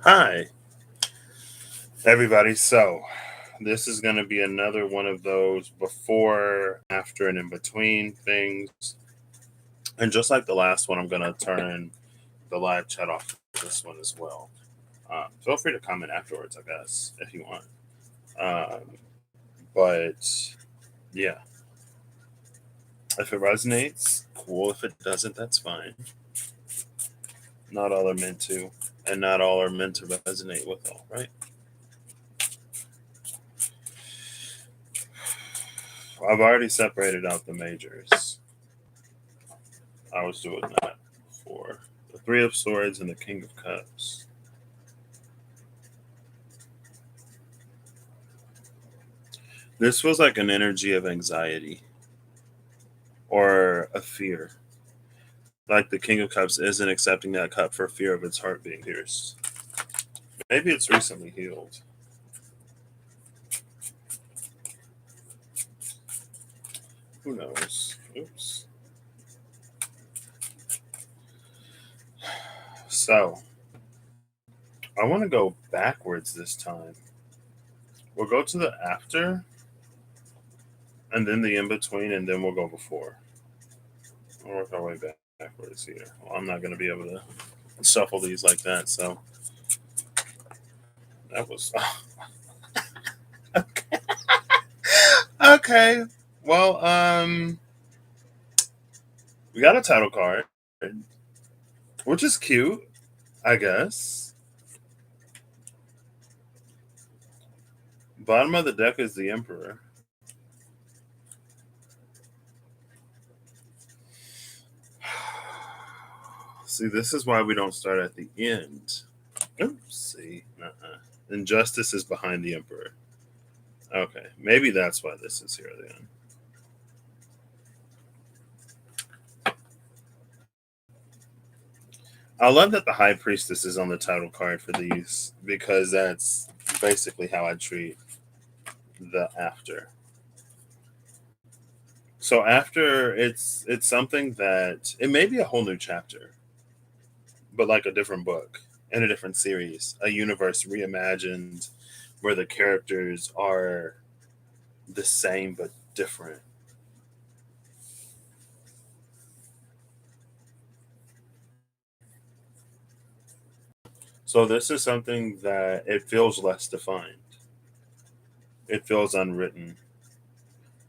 Hi, everybody. So, this is going to be another one of those before, after, and in between things. And just like the last one, I'm going to turn the live chat off for this one as well. Feel free to comment afterwards, I guess, if you want. But yeah, if it resonates, cool. If it doesn't, that's fine. Not all are meant to, and not all are meant to resonate with all, right? I've already separated out the majors. I was doing that for the Three of Swords and the King of Cups. This was like an energy of anxiety or a fear. Like the King of Cups isn't accepting that cup for fear of its heart being pierced. Maybe it's recently healed. Who knows? Oops. So, I want to go backwards this time. We'll go to the after, and then the in between, and then we'll go before. We'll work our way backwards here. Well, I'm not going to be able to shuffle these like that, so that was okay. Okay. Well, we got a title card, which is cute, I guess. Bottom of the deck is the Emperor. See, this is why we don't start at the end. Oops, see. Injustice is behind the Emperor. Okay, maybe that's why this is here then. I love that the High Priestess is on the title card for these because that's basically how I treat the after. So after it's something that it may be a whole new chapter, but like a different book in a different series, a universe reimagined where the characters are the same but different. So this is something that it feels less defined. It feels unwritten.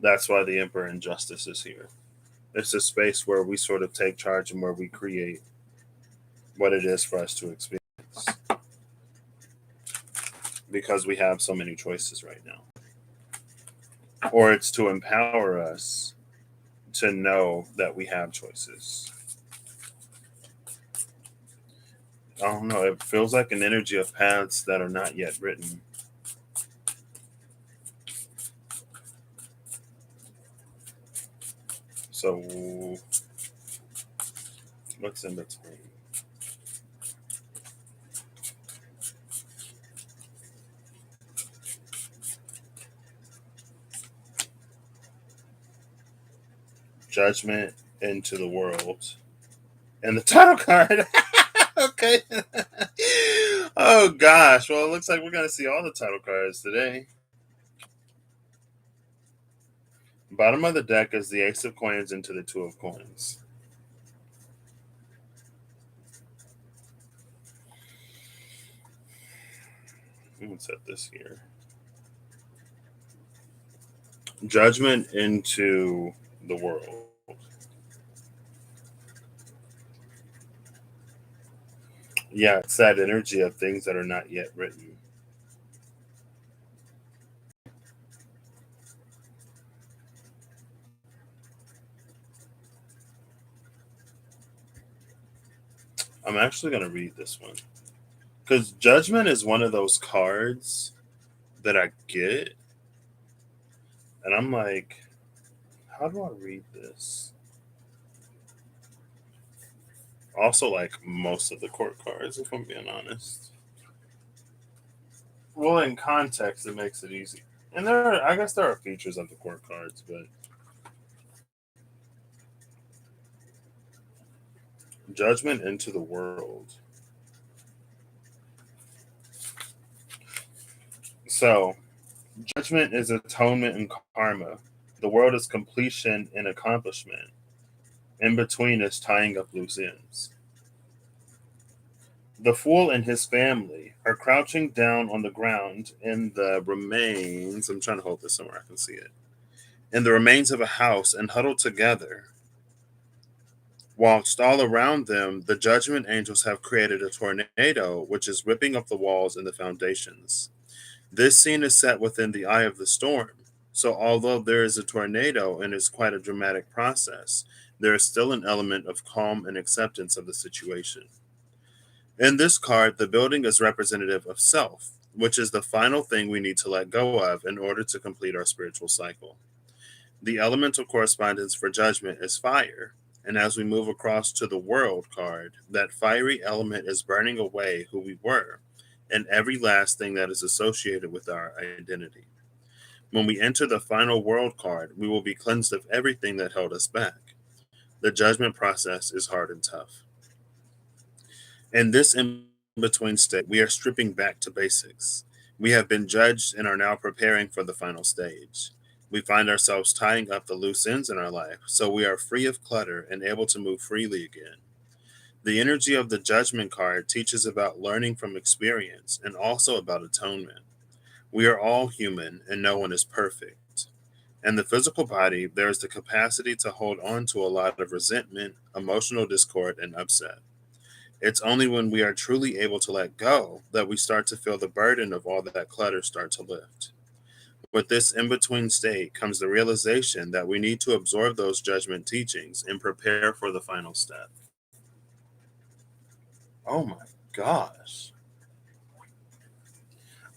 That's why the Emperor Injustice is here. It's a space where we sort of take charge and where we create what it is for us to experience because we have so many choices right now. Or it's to empower us to know that we have choices. I don't know. It feels like an energy of paths that are not yet written. So, what's in between? Judgment into the world. And the title card. Okay. Oh, gosh. Well, it looks like we're going to see all the title cards today. Bottom of the deck is the Ace of Coins into the Two of Coins. Let's set this here. Judgment into the world. Yeah, it's that energy of things that are not yet written. I'm actually going to read this one because Judgment is one of those cards that I get, and I'm like, how do I read this? Also, like most of the court cards, if I'm being honest. Well, in context, it makes it easy. And I guess there are features of the court cards, but Judgment into the world. So, judgment is atonement and karma. The world is completion and accomplishment. In between is tying up loose ends. The fool and his family are crouching down on the ground in the remains. I'm trying to hold this somewhere I can see it. In the remains of a house and huddled together. Whilst all around them, the judgment angels have created a tornado which is ripping up the walls and the foundations. This scene is set within the eye of the storm. So, although there is a tornado and it's quite a dramatic process, there is still an element of calm and acceptance of the situation. In this card, the building is representative of self, which is the final thing we need to let go of in order to complete our spiritual cycle. The elemental correspondence for judgment is fire, and as we move across to the world card, that fiery element is burning away who we were and every last thing that is associated with our identity. When we enter the final world card, we will be cleansed of everything that held us back. The judgment process is hard and tough. In this in between state, we are stripping back to basics. We have been judged and are now preparing for the final stage. We find ourselves tying up the loose ends in our life, so we are free of clutter and able to move freely again. The energy of the judgment card teaches about learning from experience and also about atonement. We are all human and no one is perfect. In the physical body, there is the capacity to hold on to a lot of resentment, emotional discord, and upset. It's only when we are truly able to let go that we start to feel the burden of all that clutter start to lift. With this in between state comes the realization that we need to absorb those judgment teachings and prepare for the final step. Oh my gosh.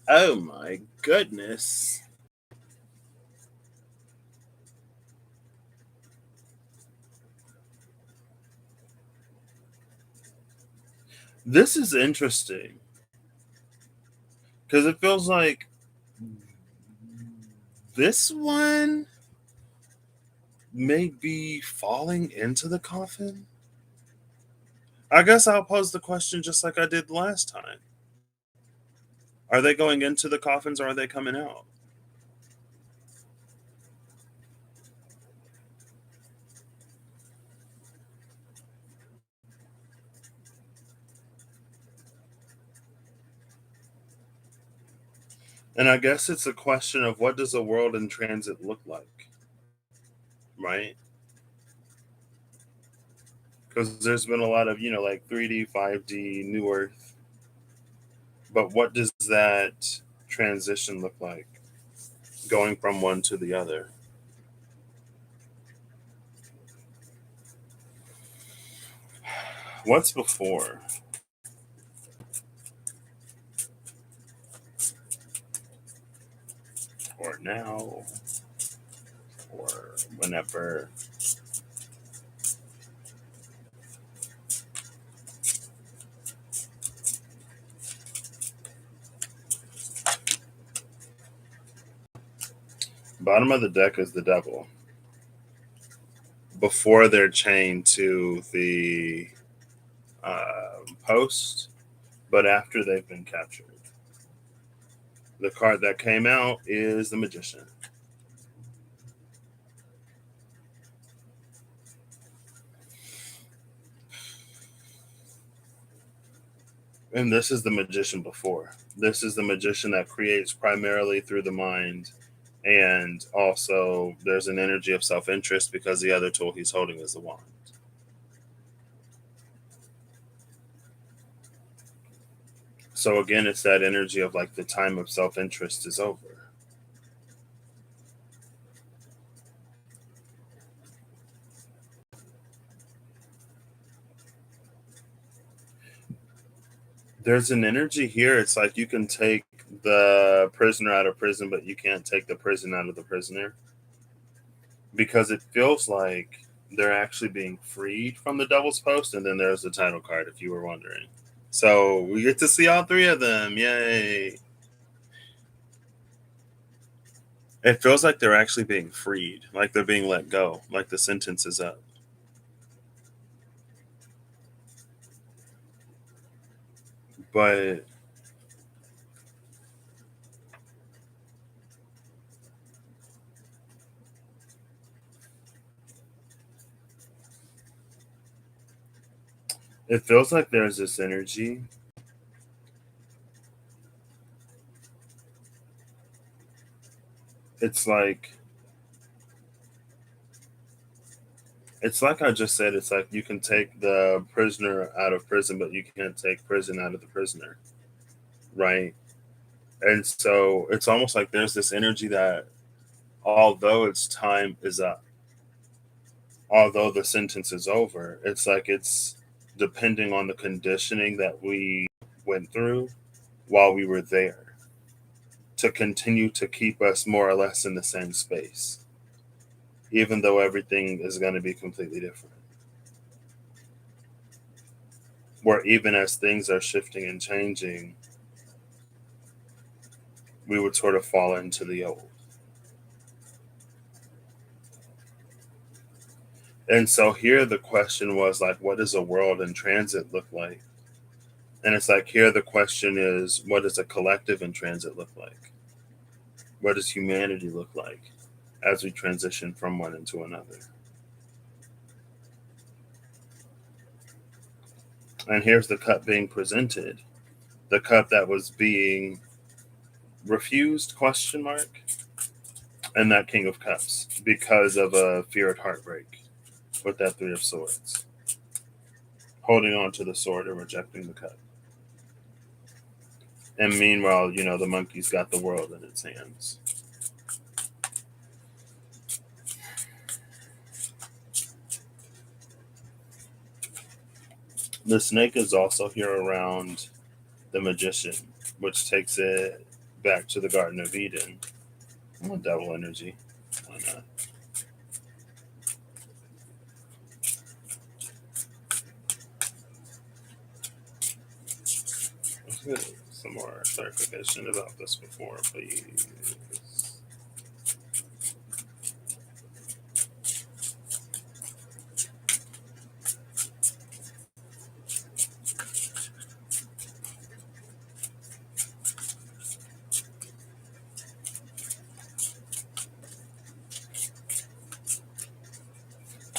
Oh my goodness. This is interesting because it feels like this one may be falling into the coffin. I guess I'll pose the question just like I did last time. Are they going into the coffins or are they coming out? And I guess it's a question of what does a world in transit look like, right? Because there's been a lot of, like 3D, 5D, New Earth. But what does that transition look like going from one to the other? What's before or now or whenever? Bottom of the deck is the devil before they're chained to the post, but after they've been captured. The card that came out is the magician. And this is the magician before. This is the magician that creates primarily through the mind. And also, there's an energy of self interest because the other tool he's holding is the wand. So, again, it's that energy of like the time of self interest is over. There's an energy here. It's like you can take the prisoner out of prison, but you can't take the prison out of the prisoner because it feels like they're actually being freed from the devil's post. And then there's the title card, if you were wondering. So we get to see all three of them. Yay. It feels like they're actually being freed, like they're being let go, like the sentence is up. But It feels like there's this energy. It's like I just said, it's like you can take the prisoner out of prison, but you can't take prison out of the prisoner, right? And so it's almost like there's this energy that although its time is up, although the sentence is over, it's like it's depending on the conditioning that we went through while we were there to continue to keep us more or less in the same space, even though everything is going to be completely different. Where even as things are shifting and changing, we would sort of fall into the old. And so here the question was like, what does a world in transit look like? And it's like, here the question is, what does a collective in transit look like? What does humanity look like as we transition from one into another? And here's the cup being presented, the cup that was being refused, question mark, and that King of Cups because of a feared heartbreak with that Three of Swords, holding on to the sword and rejecting the cup. And meanwhile, the monkey's got the world in its hands. The snake is also here around the magician, which takes it back to the Garden of Eden. Oh, devil energy. Why not? Let's get some more clarification about this before, please.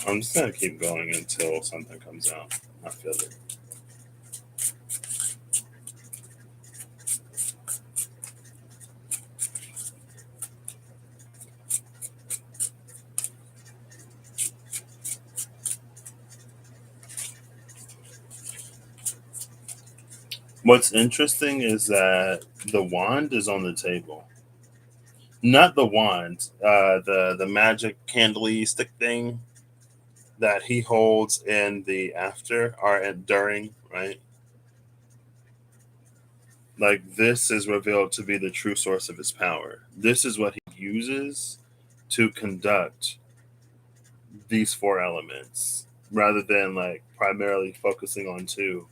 I'm just gonna keep going until something comes out. I feel it. What's interesting is that the wand is on the table. Not the wand, the magic candle stick thing that he holds in the after or during, right? Like this is revealed to be the true source of his power. This is what he uses to conduct these four elements rather than like primarily focusing on two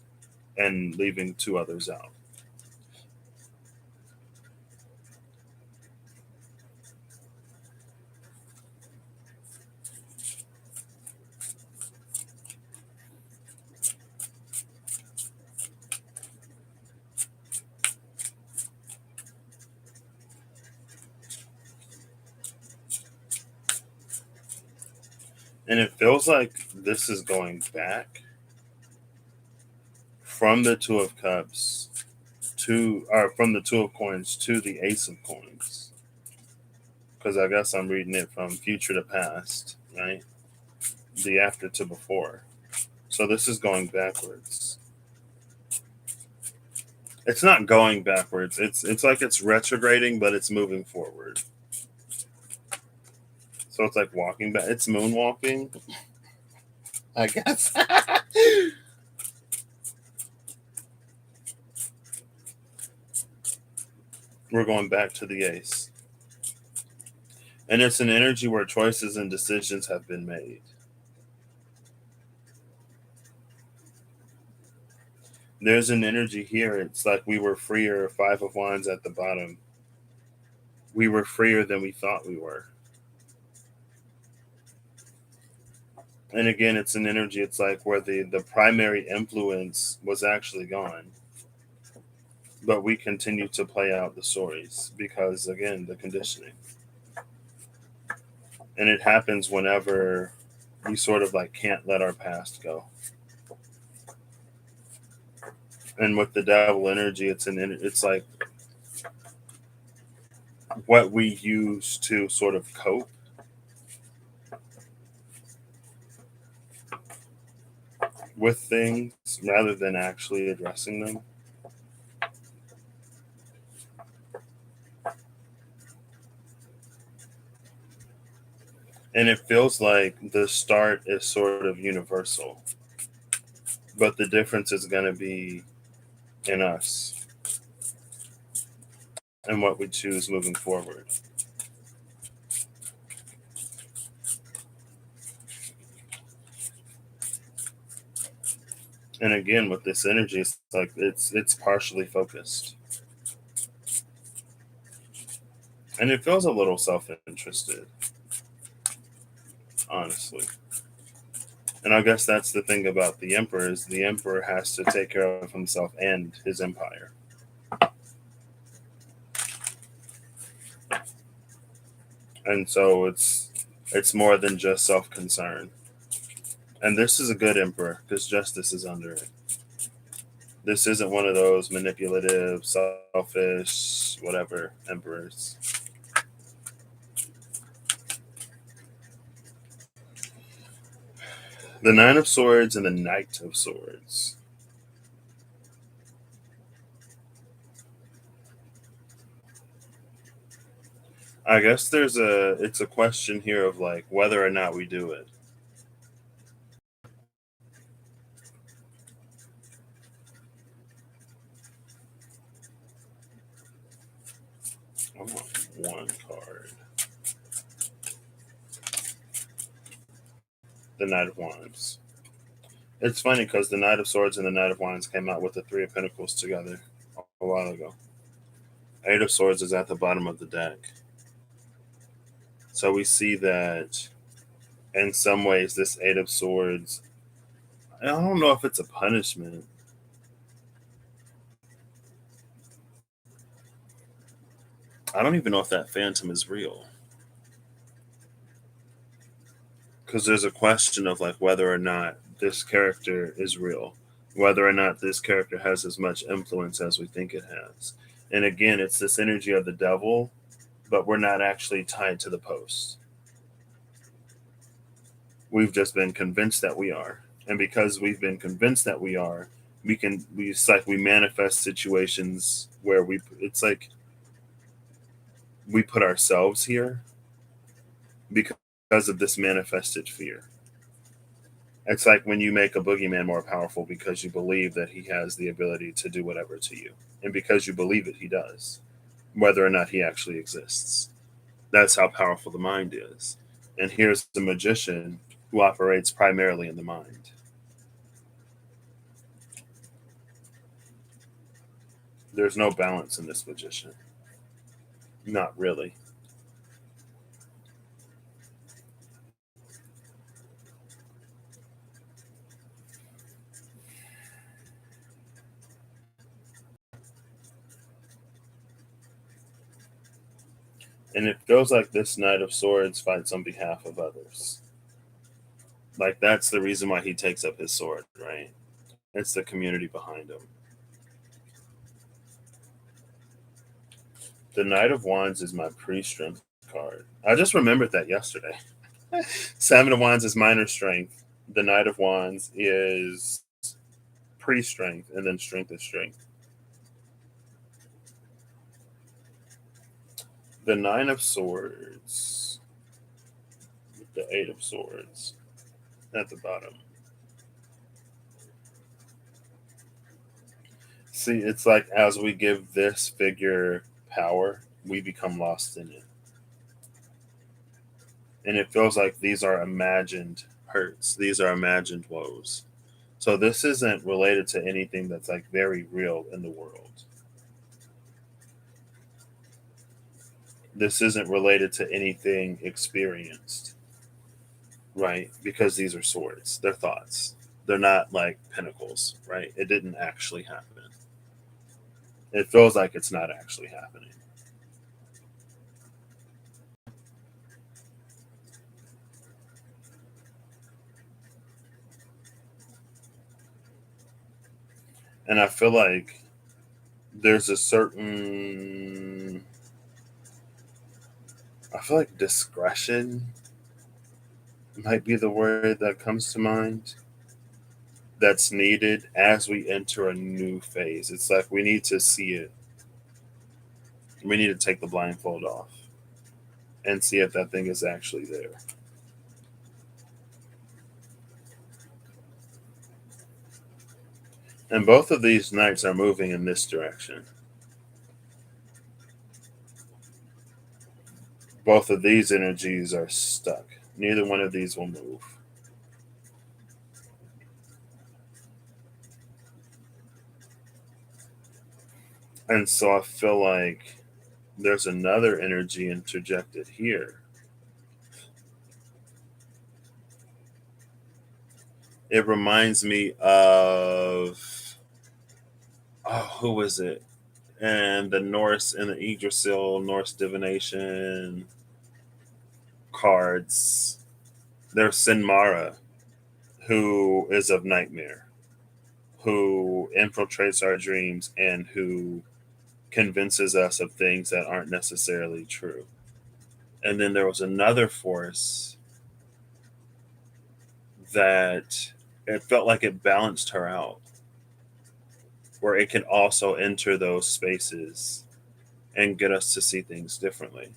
and leaving two others out. And it feels like this is going back from the Two of Cups to, or from the Two of Coins to the Ace of Coins. Because I guess I'm reading it from future to past, right? The after to before. So this is going backwards. It's not going backwards. It's like it's retrograding, but it's moving forward. So it's like walking back. It's moonwalking, I guess. We're going back to the ace. And it's an energy where choices and decisions have been made. There's an energy here. It's like we were freer, Five of Wands at the bottom. We were freer than we thought we were. And again, it's an energy, it's like where the primary influence was actually gone. But we continue to play out the stories because, again, the conditioning. And it happens whenever we sort of like can't let our past go. And with the devil energy, it's like what we use to sort of cope with things rather than actually addressing them. And it feels like the start is sort of universal, but the difference is going to be in us and what we choose moving forward. And again, with this energy, it's like it's partially focused, and it feels a little self-interested, honestly. And I guess that's the thing about the emperor is the emperor has to take care of himself and his empire, and so it's more than just self-concern. And this is a good emperor because justice is under it. This isn't one of those manipulative, selfish, whatever emperors. The Nine of Swords and the Knight of Swords. I guess it's a question here of like whether or not we do it. I want one card. The Knight of Wands. It's funny because the Knight of Swords and the Knight of Wands came out with the Three of Pentacles together a while ago. Eight of Swords is at the bottom of the deck. So we see that in some ways, this Eight of Swords, I don't know if it's a punishment. I don't even know if that phantom is real. Because there's a question of like whether or not this character is real, whether or not this character has as much influence as we think it has. And again, it's this energy of the devil, but we're not actually tied to the post. We've just been convinced that we are. And because we've been convinced that we are, it's like we manifest situations where it's like we put ourselves here because of this manifested fear. It's like when you make a boogeyman more powerful because you believe that he has the ability to do whatever to you. And because you believe it, he does, whether or not he actually exists. That's how powerful the mind is. And here's the magician who operates primarily in the mind. There's no balance in this magician. Not really. And it feels like this Knight of Swords fights on behalf of others. Like that's the reason why he takes up his sword, right? It's the community behind him. The Knight of Wands is my pre-strength card. I just remembered that yesterday. Seven of Wands is minor strength. The Knight of Wands is pre-strength, and then strength is strength. The Nine of Swords, the Eight of Swords at the bottom. See, it's like as we give this figure power, we become lost in it. And it feels like these are imagined hurts, these are imagined woes. So this isn't related to anything that's like very real in the world. This isn't related to anything experienced, right? Because these are swords, they're thoughts. They're not like pinnacles, right? It didn't actually happen. It feels like it's not actually happening. And I feel like there's a certain, I feel like discretion might be the word that comes to mind, that's needed as we enter a new phase. It's like we need to see it. We need to take the blindfold off and see if that thing is actually there. And both of these knights are moving in this direction. Both of these energies are stuck. Neither one of these will move. And so I feel like there's another energy interjected here. It reminds me of, oh, who was it? And the Norse and the Yggdrasil Norse divination cards. There's Sinmara, who is of nightmare, who infiltrates our dreams and who convinces us of things that aren't necessarily true. And then there was another force that it felt like it balanced her out, where it can also enter those spaces and get us to see things differently.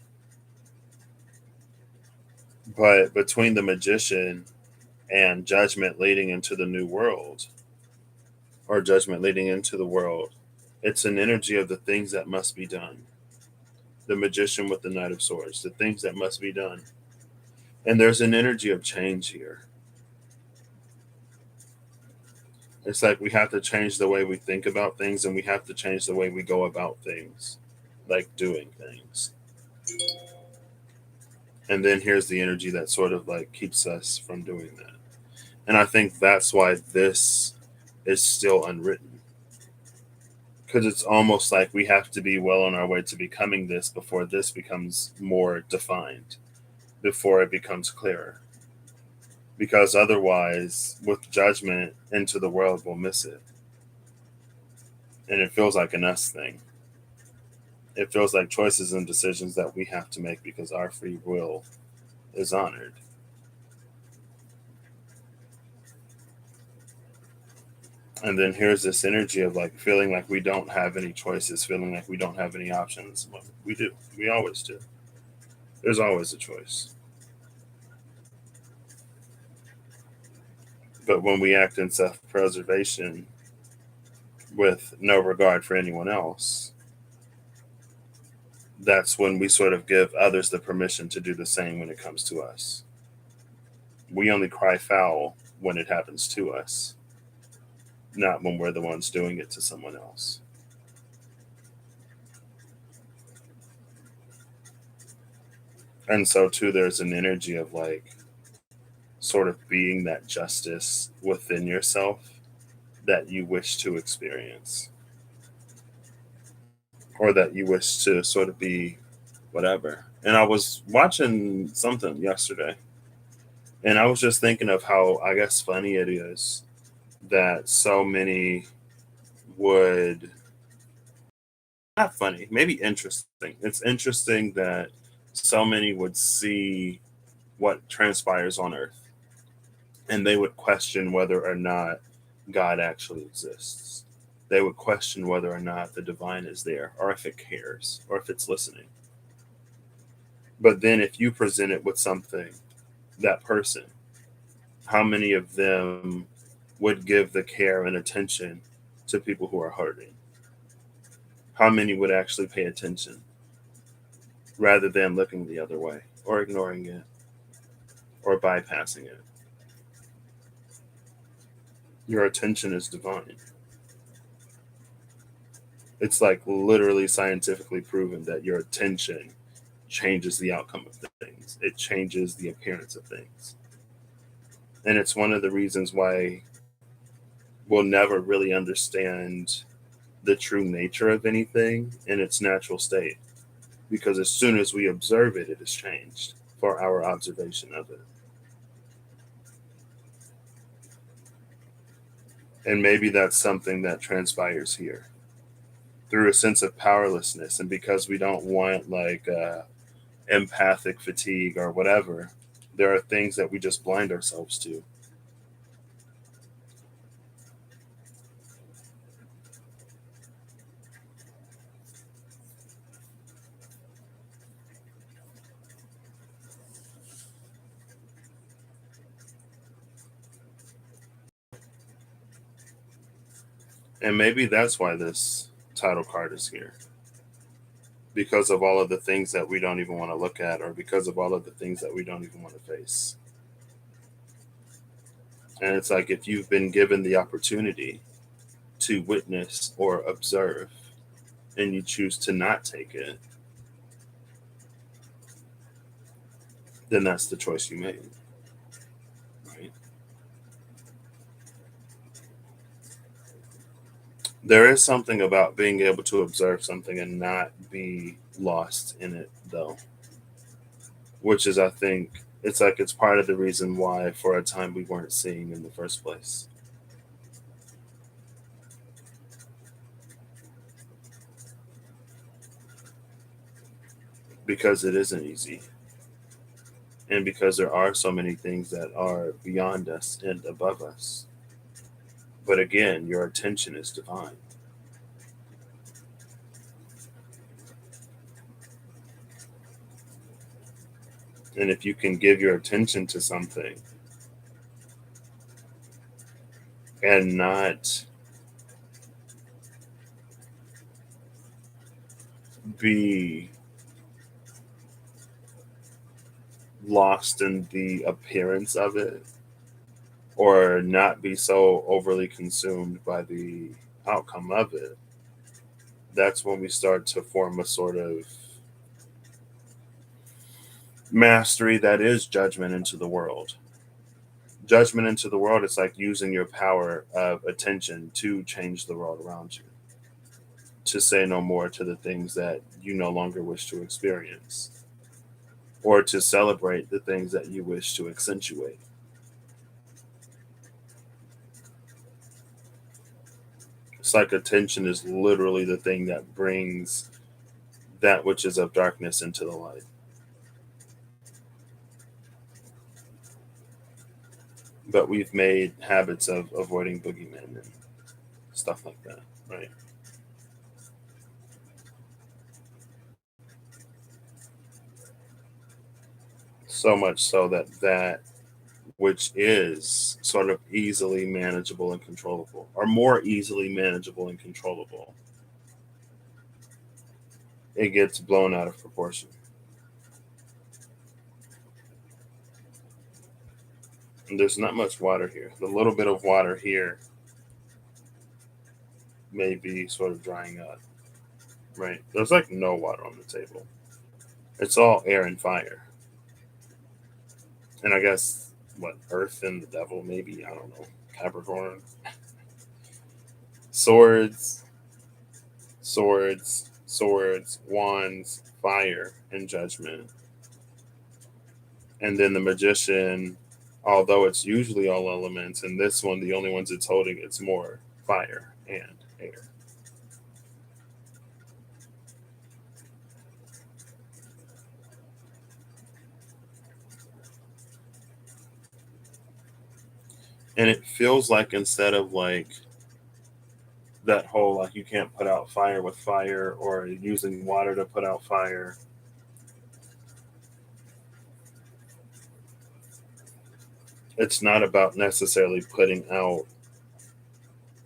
But between the magician and judgment leading into the new world, or judgment leading into the world, it's an energy of the things that must be done. The magician with the Knight of Swords, the things that must be done. And there's an energy of change here. It's like we have to change the way we think about things and we have to change the way we go about things, like doing things. And then here's the energy that sort of like keeps us from doing that. And I think that's why this is still unwritten. Because it's almost like we have to be well on our way to becoming this before this becomes more defined, before it becomes clearer. Because otherwise, with judgment into the world, we'll miss it. And it feels like an us thing. It feels like choices and decisions that we have to make because our free will is honored. And then here's this energy of like feeling like we don't have any choices, feeling like we don't have any options. Well, we do. We always do. There's always a choice. But when we act in self preservation with no regard for anyone else, that's when we sort of give others the permission to do the same when it comes to us. We only cry foul when it happens to us, not when we're the ones doing it to someone else. And so, too, there's an energy of like sort of being that justice within yourself that you wish to experience, or that you wish to sort of be whatever. And I was watching something yesterday, and I was just thinking of how, I guess, funny it is that so many would, not funny, maybe interesting. It's interesting that so many would see what transpires on Earth and they would question whether or not God actually exists. They would question whether or not the divine is there, or if it cares, or if it's listening. But then, if you present it with something, that person, how many of them would give the care and attention to people who are hurting? How many would actually pay attention rather than looking the other way or ignoring it or bypassing it? Your attention is divine. It's like literally scientifically proven that your attention changes the outcome of things, it changes the appearance of things. And it's one of the reasons why we'll never really understand the true nature of anything in its natural state. Because as soon as we observe it, it is changed for our observation of it. And maybe that's something that transpires here through a sense of powerlessness. And because we don't want like empathic fatigue or whatever, there are things that we just blind ourselves to. And maybe that's why this title card is here. Because of all of the things that we don't even want to look at, or because of all of the things that we don't even want to face. And it's like if you've been given the opportunity to witness or observe and you choose to not take it, then that's the choice you made. Right? There is something about being able to observe something and not be lost in it, though, which is, I think, it's like it's part of the reason why for a time we weren't seeing in the first place. Because it isn't easy. And because there are so many things that are beyond us and above us. But again, your attention is divine. And if you can give your attention to something and not be lost in the appearance of it, or not be so overly consumed by the outcome of it, that's when we start to form a sort of mastery that is judgment into the world. Judgment into the world is like using your power of attention to change the world around you, to say no more to the things that you no longer wish to experience, or to celebrate the things that you wish to accentuate. It's like attention is literally the thing that brings that which is of darkness into the light. But we've made habits of avoiding boogeymen and stuff like that, right? So much so that that which is sort of easily manageable and controllable, or more easily manageable and controllable, it gets blown out of proportion. And there's not much water here. The little bit of water here may be sort of drying up, right? There's like no water on the table. It's all air and fire. And I guess what, Earth and the devil, maybe, I don't know. Capricorn. Swords, swords, wands, fire, and judgment. And then the magician, although it's usually all elements, and this one, the only ones it's holding, it's more fire and air. And it feels like instead of like that whole like you can't put out fire with fire, or using water to put out fire, it's not about necessarily putting out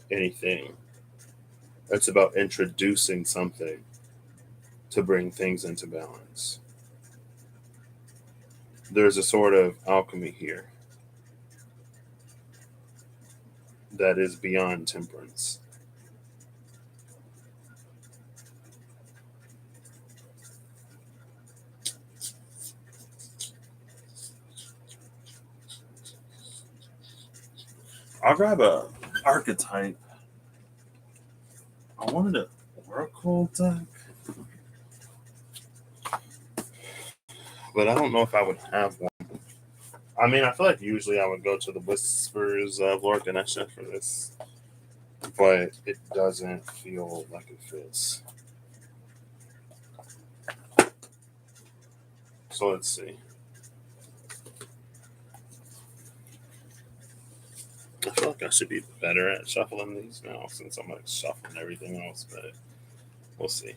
anything. It's about introducing something to bring things into balance. There's a sort of alchemy here that is beyond temperance. I'll grab a archetype. I wanted an oracle deck, but I don't know if I would have one. I mean, I feel like usually I would go to the Whispers of Lord Ganesha for this, but it doesn't feel like it fits. So let's see. I feel like I should be better at shuffling these now since I'm like shuffling everything else, but we'll see.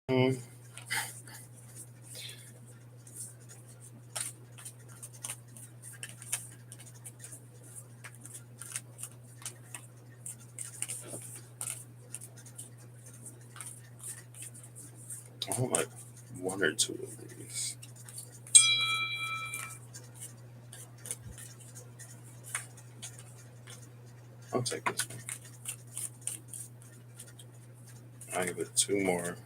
Mm, I want like one or two of these. I'll take this one. I'll give it two more.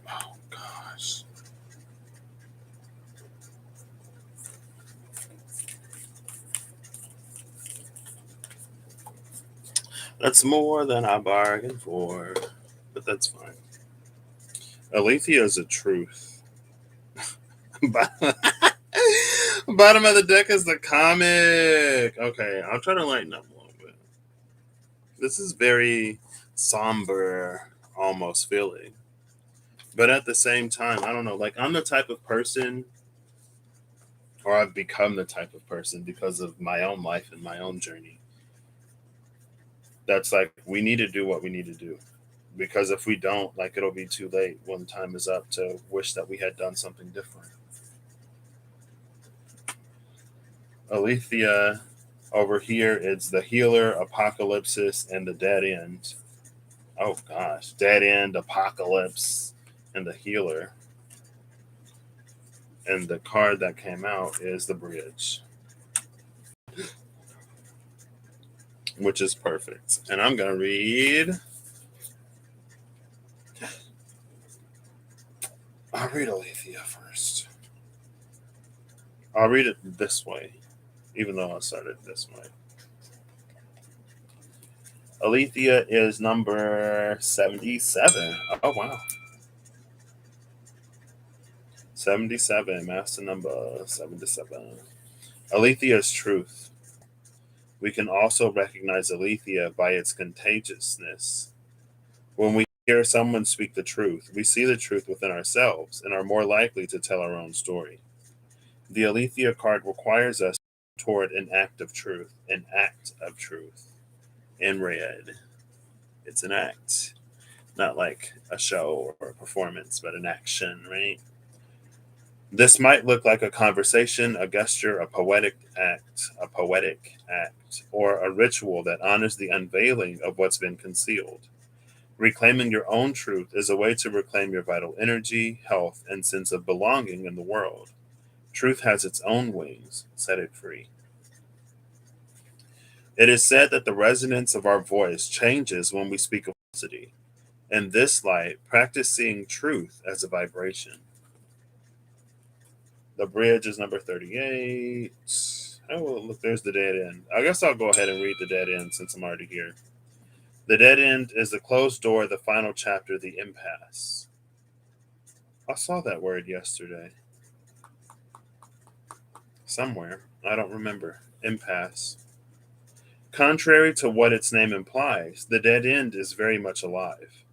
Oh gosh. That's more than I bargained for, but that's fine. Alethea is a truth. Bottom of the deck is the comic. Okay, I'll try to lighten up a little bit. This is very somber, almost feeling. But at the same time, I don't know. Like, I'm the type of person, or I've become the type of person because of my own life and my own journey. That's like, we need to do what we need to do. Because if we don't, like, it'll be too late when time is up to wish that we had done something different. Alethea over here, it's the healer, apocalypsis, and the dead end. Oh gosh, dead end, apocalypse, and the healer. And the card that came out is the bridge, which is perfect. And I'm gonna read. I'll read Alethea first. I'll read it this way, even though I started this way. Alethea is number 77. Oh wow. 77, master number 77. Alethea is truth. We can also recognize Alethea by its contagiousness. When we hear someone speak the truth, we see the truth within ourselves and are more likely to tell our own story. The Alethea card requires us toward an act of truth. In red, it's an act, not like a show or a performance, but an action, right? This might look like a conversation, a gesture, a poetic act, or a ritual that honors the unveiling of what's been concealed. Reclaiming your own truth is a way to reclaim your vital energy, health, and sense of belonging in the world. Truth has its own wings. Set it free. It is said that the resonance of our voice changes when we speak of falsity. In this light, practice seeing truth as a vibration. The bridge is number 38. Oh, well, look, there's the dead end. I guess I'll go ahead and read the dead end since I'm already here. The dead end is the closed door, the final chapter, the impasse. I saw that word yesterday. Somewhere. I don't remember. Impasse. Contrary to what its name implies, the dead end is very much alive.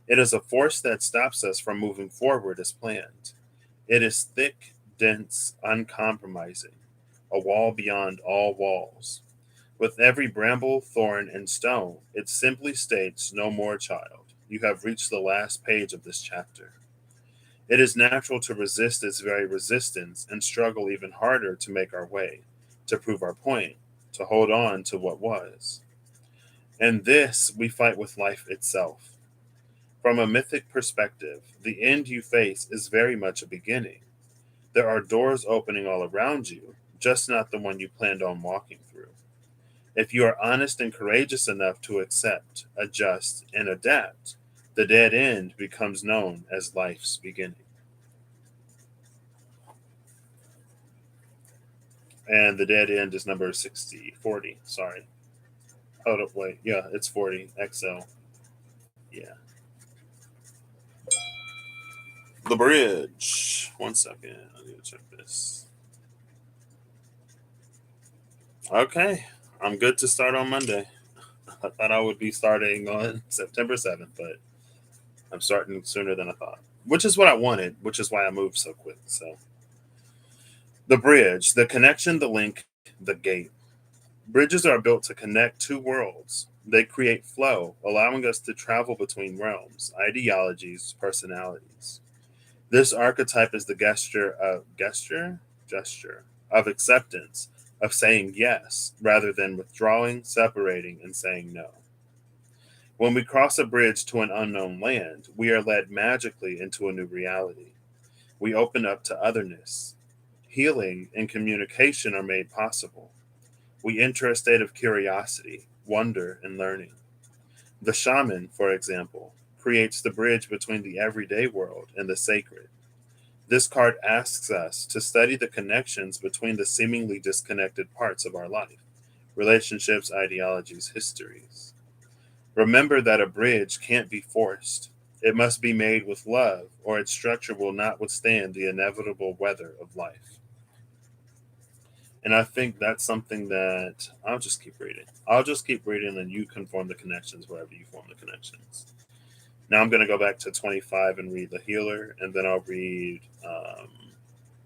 It is a force that stops us from moving forward as planned. It is thick, dense, uncompromising, a wall beyond all walls. With every bramble, thorn, and stone, it simply states, "No more, child. You have reached the last page of this chapter." It is natural to resist its very resistance and struggle even harder to make our way, to prove our point, to hold on to what was. And this we fight with life itself. From a mythic perspective, the end you face is very much a beginning. There are doors opening all around you, just not the one you planned on walking through. If you are honest and courageous enough to accept, adjust, and adapt, the dead end becomes known as life's beginning. And the dead end is number 60, 40. Sorry. Hold up, wait. Yeah, it's 40. XL. Yeah. The bridge. 1 second. I need to check this. Okay. I'm good to start on Monday. I thought I would be starting on September 7th, but I'm starting sooner than I thought, which is what I wanted, which is why I moved so quick. So, the bridge, the connection, the link, the gate. Bridges are built to connect two worlds. They create flow, allowing us to travel between realms, ideologies, personalities. This archetype is the gesture of acceptance, of saying yes rather than withdrawing, separating, and saying no. When we cross a bridge to an unknown land, we are led magically into a new reality. We open up to otherness. Healing and communication are made possible. We enter a state of curiosity, wonder, and learning. The shaman, for example, creates the bridge between the everyday world and the sacred. This card asks us to study the connections between the seemingly disconnected parts of our life, relationships, ideologies, histories. Remember that a bridge can't be forced. It must be made with love, or its structure will not withstand the inevitable weather of life. And I think that's something that I'll just keep reading. I'll just keep reading, and you can form the connections wherever you form the connections. Now I'm going to go back to 25 and read the healer, and then I'll read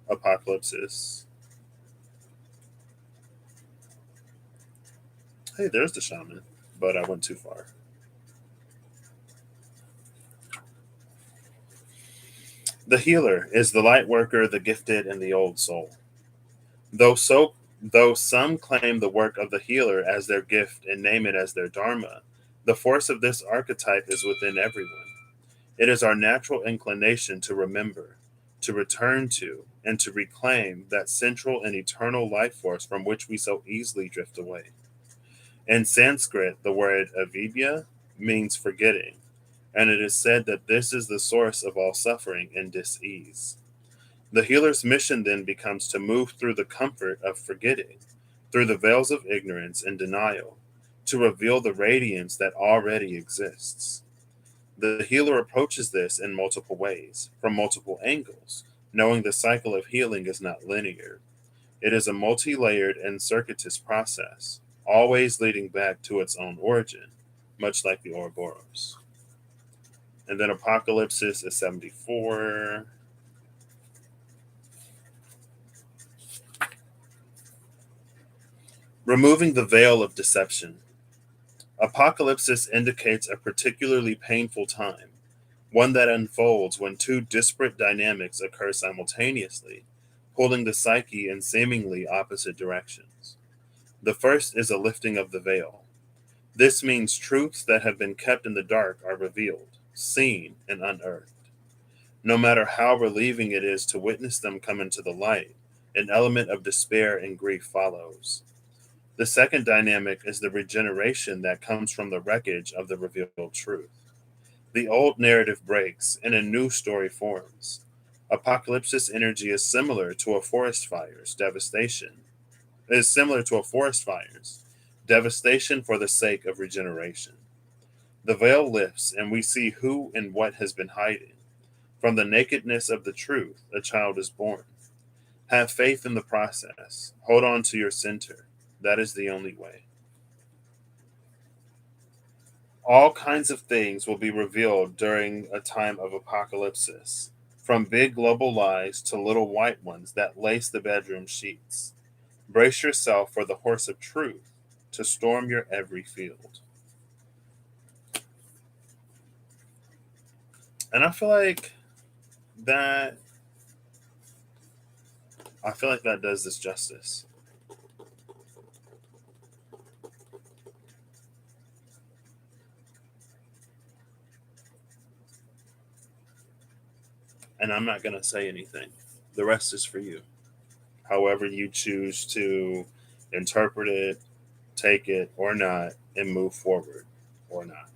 Apocalypsis. Hey, there's the shaman, but I went too far. The healer is the light worker, the gifted, and the old soul. Though some claim the work of the healer as their gift and name it as their dharma, the force of this archetype is within everyone. It is our natural inclination to remember, to return to, and to reclaim that central and eternal life force from which we so easily drift away. In Sanskrit, the word avidya means forgetting, and it is said that this is the source of all suffering and dis-ease. The healer's mission then becomes to move through the comfort of forgetting, through the veils of ignorance and denial, to reveal the radiance that already exists. The healer approaches this in multiple ways, from multiple angles, knowing the cycle of healing is not linear. It is a multi layered and circuitous process, always leading back to its own origin, much like the Ouroboros. And then Apocalypsis is 74. Removing the veil of deception. Apocalypsis indicates a particularly painful time, one that unfolds when two disparate dynamics occur simultaneously, pulling the psyche in seemingly opposite directions. The first is a lifting of the veil. This means truths that have been kept in the dark are revealed, seen, and unearthed. No matter how relieving it is to witness them come into the light, an element of despair and grief follows. The second dynamic is the regeneration that comes from the wreckage of the revealed truth. The old narrative breaks and a new story forms. Apocalypsis energy is similar to a forest fire's devastation. It is similar to a forest fire's devastation for the sake of regeneration. The veil lifts and we see who and what has been hiding. From the nakedness of the truth, a child is born. Have faith in the process. Hold on to your center. That is the only way. All kinds of things will be revealed during a time of apocalypsis, from big global lies to little white ones that lace the bedroom sheets. Brace yourself for the horse of truth to storm your every field. And that I feel like that does this justice. And I'm not going to say anything. The rest is for you. However you choose to interpret it, take it or not, and move forward or not.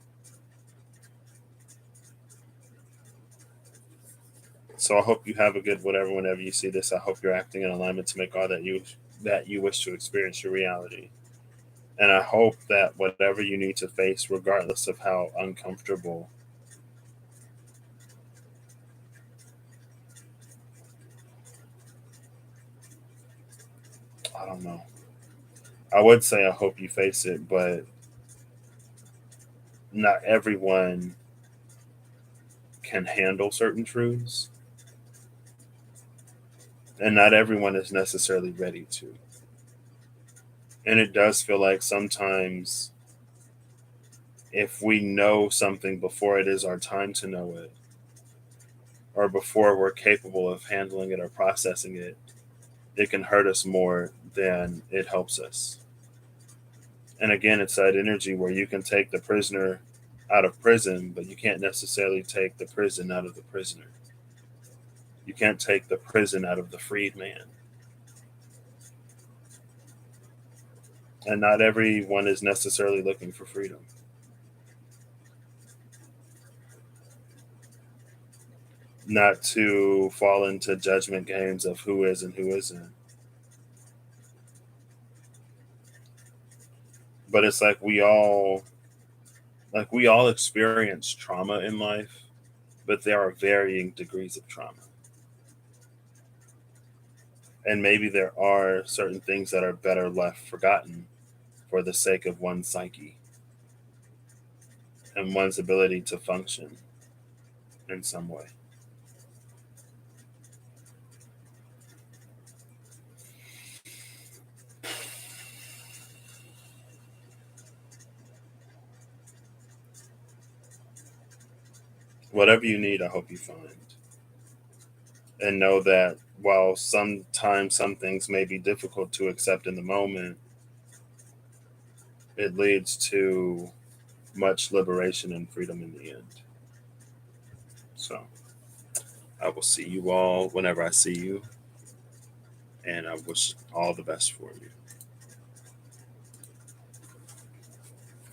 So I hope you have a good whatever whenever you see this. I hope you're acting in alignment to make all that you wish to experience your reality. And I hope that whatever you need to face, regardless of how uncomfortable I don't know. I would say I hope you face it, but not everyone can handle certain truths, and not everyone is necessarily ready to. And it does feel like sometimes if we know something before it is our time to know it, or before we're capable of handling it or processing it, it can hurt us more than it helps us. And again, it's that energy where you can take the prisoner out of prison, but you can't necessarily take the prison out of the prisoner. You can't take the prison out of the freed man. And not everyone is necessarily looking for freedom. Not to fall into judgment games of who is and who isn't. But it's like we all experience trauma in life, but there are varying degrees of trauma. And maybe there are certain things that are better left forgotten for the sake of one's psyche and one's ability to function in some way. Whatever you need, I hope you find. And know that while sometimes some things may be difficult to accept in the moment, it leads to much liberation and freedom in the end. So I will see you all whenever I see you, and I wish all the best for you.